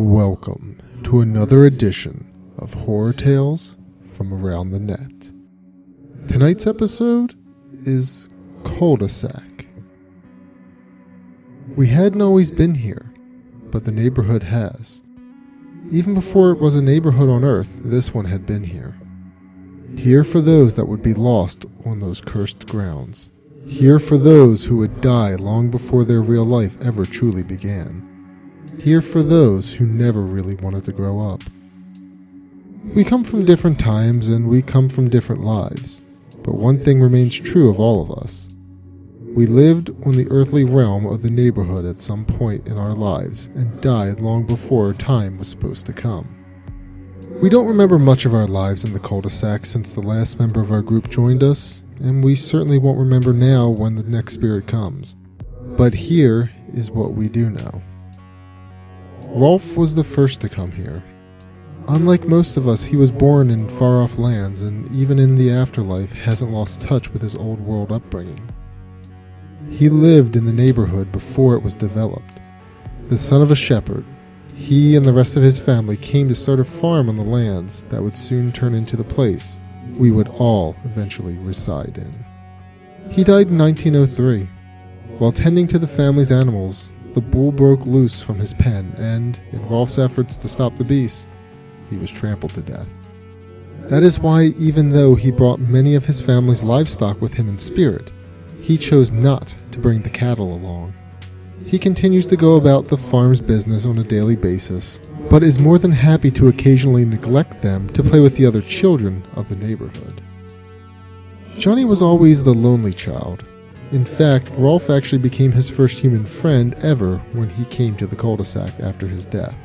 Welcome to another edition of Horror Tales from Around the Net. Tonight's episode is Cul-de-Sac. We hadn't always been here, but the neighborhood has. Even before it was a neighborhood on Earth, this one had been here. Here for those that would be lost on those cursed grounds. Here for those who would die long before their real life ever truly began. Here for those who never really wanted to grow up. We come from different times and we come from different lives, but one thing remains true of all of us. We lived on the earthly realm of the neighborhood at some point in our lives and died long before our time was supposed to come. We don't remember much of our lives in the cul-de-sac since the last member of our group joined us, and we certainly won't remember now when the next spirit comes. But here is what we do know. Rolf was the first to come here. Unlike most of us, he was born in far-off lands and even in the afterlife hasn't lost touch with his old world upbringing. He lived in the neighborhood before it was developed. The son of a shepherd, he and the rest of his family came to start a farm on the lands that would soon turn into the place we would all eventually reside in. He died in 1903. While tending to the family's animals, the bull broke loose from his pen and, in Rolf's efforts to stop the beast, he was trampled to death. That is why, even though he brought many of his family's livestock with him in spirit, he chose not to bring the cattle along. He continues to go about the farm's business on a daily basis, but is more than happy to occasionally neglect them to play with the other children of the neighborhood. Johnny was always the lonely child. In fact, Rolf actually became his first human friend ever when he came to the cul-de-sac after his death.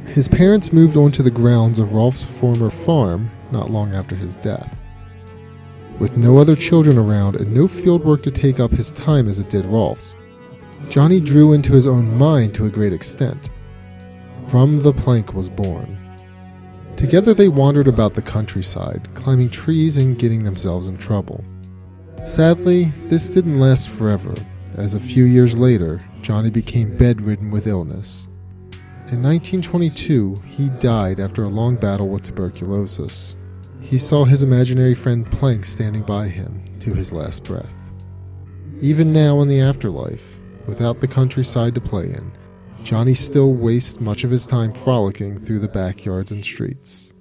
His parents moved onto the grounds of Rolf's former farm not long after his death. With no other children around and no field work to take up his time as it did Rolf's, Johnny drew into his own mind to a great extent. From the plank was born. Together they wandered about the countryside, climbing trees and getting themselves in trouble. Sadly, this didn't last forever, as a few years later, Johnny became bedridden with illness. In 1922, he died after a long battle with tuberculosis. He saw his imaginary friend Plank standing by him to his last breath. Even now in the afterlife, without the countryside to play in, Johnny still wastes much of his time frolicking through the backyards and streets.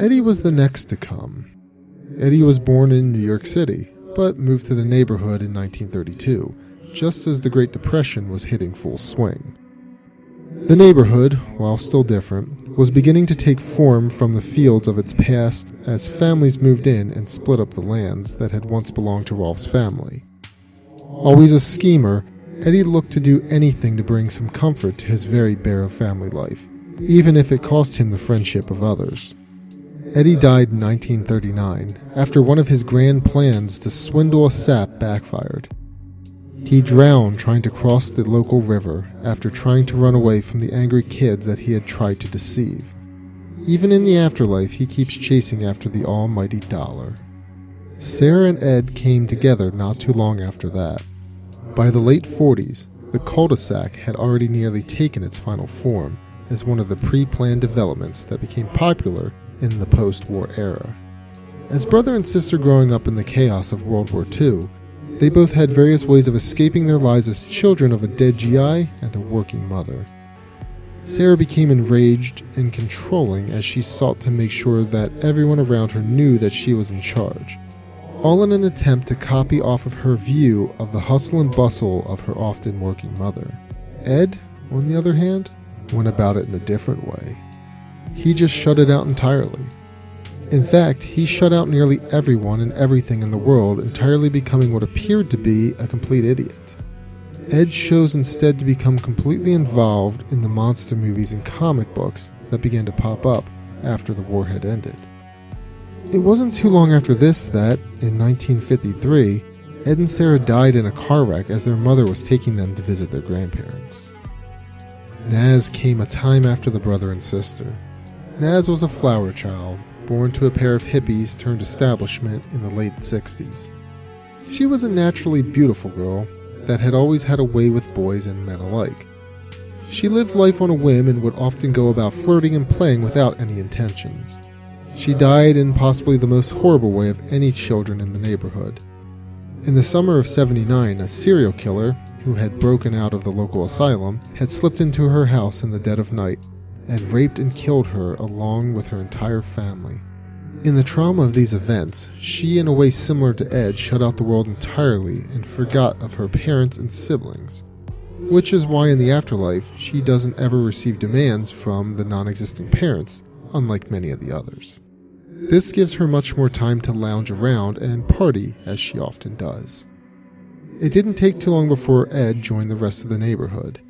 Eddy was the next to come. Eddy was born in New York City, but moved to the neighborhood in 1932, just as the Great Depression was hitting full swing. The neighborhood, while still different, was beginning to take form from the fields of its past as families moved in and split up the lands that had once belonged to Rolf's family. Always a schemer, Eddy looked to do anything to bring some comfort to his very bare family life, even if it cost him the friendship of others. Eddy died in 1939 after one of his grand plans to swindle a sap backfired. He drowned trying to cross the local river after trying to run away from the angry kids that he had tried to deceive. Even in the afterlife, he keeps chasing after the almighty dollar. Sarah and Ed came together not too long after that. By the late 40s, the cul-de-sac had already nearly taken its final form as one of the pre-planned developments that became popular in the post-war era. As brother and sister growing up in the chaos of World War II, they both had various ways of escaping their lives as children of a dead GI and a working mother. Sarah became enraged and controlling as she sought to make sure that everyone around her knew that she was in charge, all in an attempt to copy off of her view of the hustle and bustle of her often working mother. Ed, on the other hand, went about it in a different way. He just shut it out entirely. In fact, he shut out nearly everyone and everything in the world, entirely becoming what appeared to be a complete idiot. Ed chose instead to become completely involved in the monster movies and comic books that began to pop up after the war had ended. It wasn't too long after this that, in 1953, Ed and Sarah died in a car wreck as their mother was taking them to visit their grandparents. Naz came a time after the brother and sister. Naz was a flower child, born to a pair of hippies turned establishment in the late 60s. She was a naturally beautiful girl that had always had a way with boys and men alike. She lived life on a whim and would often go about flirting and playing without any intentions. She died in possibly the most horrible way of any children in the neighborhood. In the summer of '79, a serial killer, who had broken out of the local asylum, had slipped into her house in the dead of night and raped and killed her along with her entire family. In the trauma of these events, she, in a way similar to Ed, shut out the world entirely and forgot of her parents and siblings, which is why in the afterlife she doesn't ever receive demands from the non-existent parents, unlike many of the others. This gives her much more time to lounge around and party, as she often does. It didn't take too long before Ed joined the rest of the neighborhood.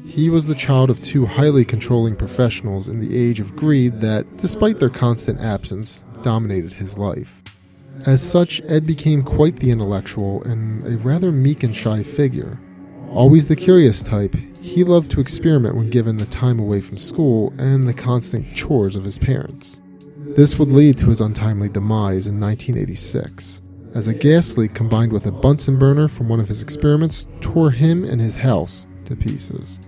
He was the child of two highly controlling professionals in the age of greed that, despite their constant absence, dominated his life. As such, Ed became quite the intellectual and a rather meek and shy figure. Always the curious type, he loved to experiment when given the time away from school and the constant chores of his parents. This would lead to his untimely demise in 1986, as a gas leak combined with a Bunsen burner from one of his experiments tore him and his house to pieces.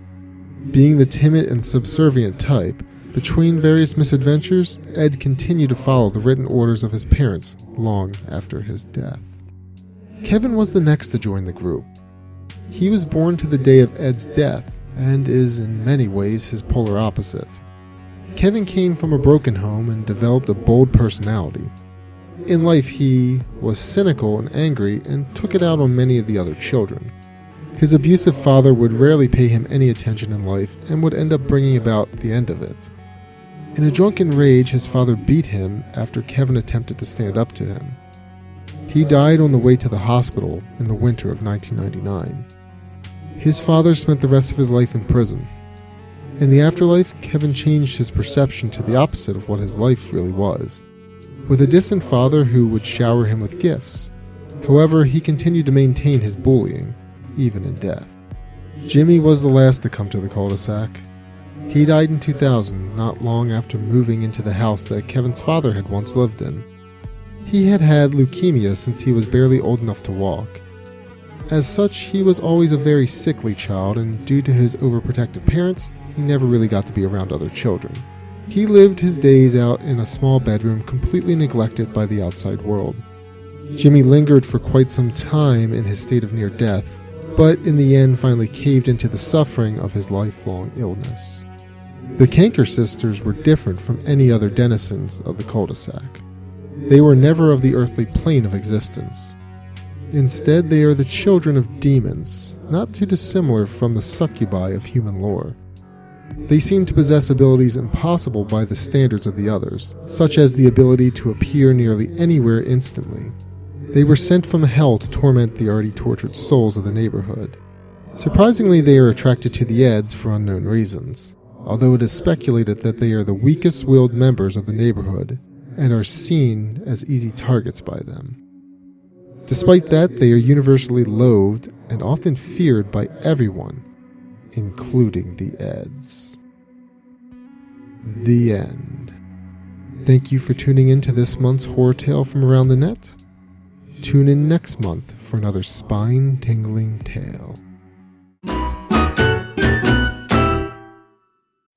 Being the timid and subservient type, between various misadventures, Ed continued to follow the written orders of his parents long after his death. Kevin was the next to join the group. He was born to the day of Ed's death and is in many ways his polar opposite. Kevin came from a broken home and developed a bold personality. In life, he was cynical and angry and took it out on many of the other children. His abusive father would rarely pay him any attention in life and would end up bringing about the end of it. In a drunken rage, his father beat him after Kevin attempted to stand up to him. He died on the way to the hospital in the winter of 1999. His father spent the rest of his life in prison. In the afterlife, Kevin changed his perception to the opposite of what his life really was, with a distant father who would shower him with gifts. However, he continued to maintain his bullying, even in death. Jimmy was the last to come to the cul-de-sac. He died in 2000, not long after moving into the house that Kevin's father had once lived in. He had had leukemia since he was barely old enough to walk. As such, he was always a very sickly child, and due to his overprotective parents, he never really got to be around other children. He lived his days out in a small bedroom completely neglected by the outside world. Jimmy lingered for quite some time in his state of near death, but in the end finally caved into the suffering of his lifelong illness. The Canker sisters were different from any other denizens of the cul-de-sac. They were never of the earthly plane of existence. Instead, they are the children of demons, not too dissimilar from the succubi of human lore. They seem to possess abilities impossible by the standards of the others, such as the ability to appear nearly anywhere instantly. They were sent from hell to torment the already tortured souls of the neighborhood. Surprisingly, they are attracted to the Edds for unknown reasons, although it is speculated that they are the weakest-willed members of the neighborhood and are seen as easy targets by them. Despite that, they are universally loathed and often feared by everyone, including the Edds. The end. Thank you for tuning in to this month's horror tale from around the net. Tune in next month for another spine-tingling tale.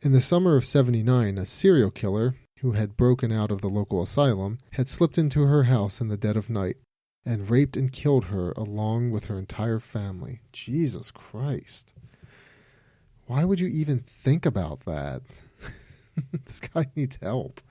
In the summer of '79, a serial killer, who had broken out of the local asylum, had slipped into her house in the dead of night and raped and killed her along with her entire family. Jesus Christ. Why would you even think about that? This guy needs help.